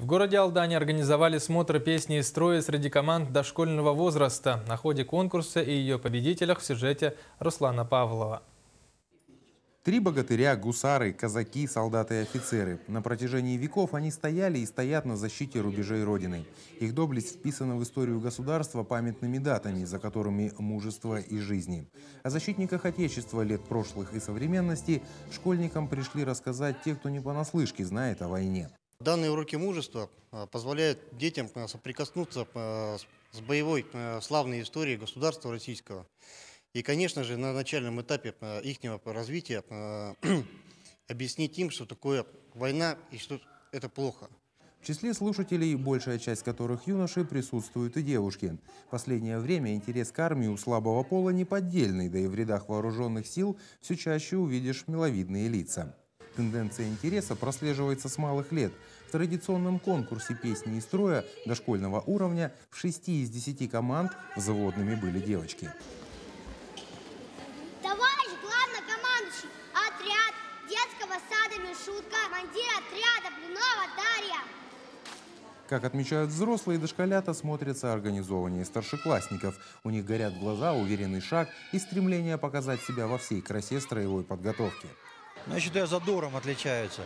В городе Алдане организовали смотр песни и строя среди команд дошкольного возраста. На ходе конкурса и ее победителях в сюжете Руслана Павлова. Три богатыря, гусары, казаки, солдаты и офицеры. На протяжении веков они стояли и стоят на защите рубежей Родины. Их доблесть вписана в историю государства памятными датами, за которыми мужество и жизни. О защитниках Отечества лет прошлых и современности школьникам пришли рассказать те, кто не понаслышке знает о войне. Данные уроки мужества позволяют детям соприкоснуться с боевой славной историей государства российского. И, конечно же, на начальном этапе их развития объяснить им, что такое война и что это плохо. В числе слушателей, большая часть которых юноши, присутствуют и девушки. В последнее время интерес к армии у слабого пола неподдельный, да и в рядах вооруженных сил все чаще увидишь миловидные лица. Тенденция интереса прослеживается с малых лет. В традиционном конкурсе песни и строя дошкольного уровня в 6 из 10 команд взводными были девочки. Товарищ главнокомандующий, отряд детского сада Мишутка, командир отряда Блинова Дарья. Как отмечают взрослые, дошколята смотрятся организованнее старшеклассников. У них горят глаза, уверенный шаг и стремление показать себя во всей красе строевой подготовки. Я считаю, задором отличаются.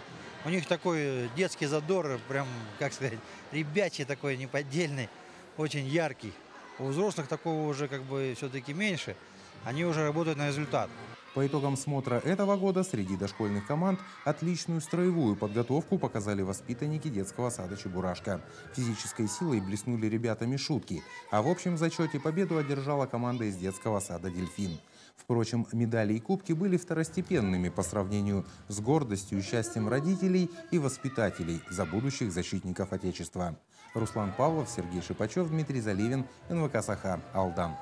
У них такой детский задор, прям, как сказать, ребячий такой, неподдельный, очень яркий. У взрослых такого уже как бы все-таки меньше. Они уже работают на результат. По итогам смотра этого года среди дошкольных команд отличную строевую подготовку показали воспитанники детского сада «Чебурашка». Физической силой блеснули ребята Мишутки, а в общем зачете победу одержала команда из детского сада «Дельфин». Впрочем, медали и кубки были второстепенными по сравнению с гордостью и счастьем родителей и воспитателей за будущих защитников Отечества. Руслан Павлов, Сергей Шипачев, Дмитрий Заливин, НВК «Саха», Алдан.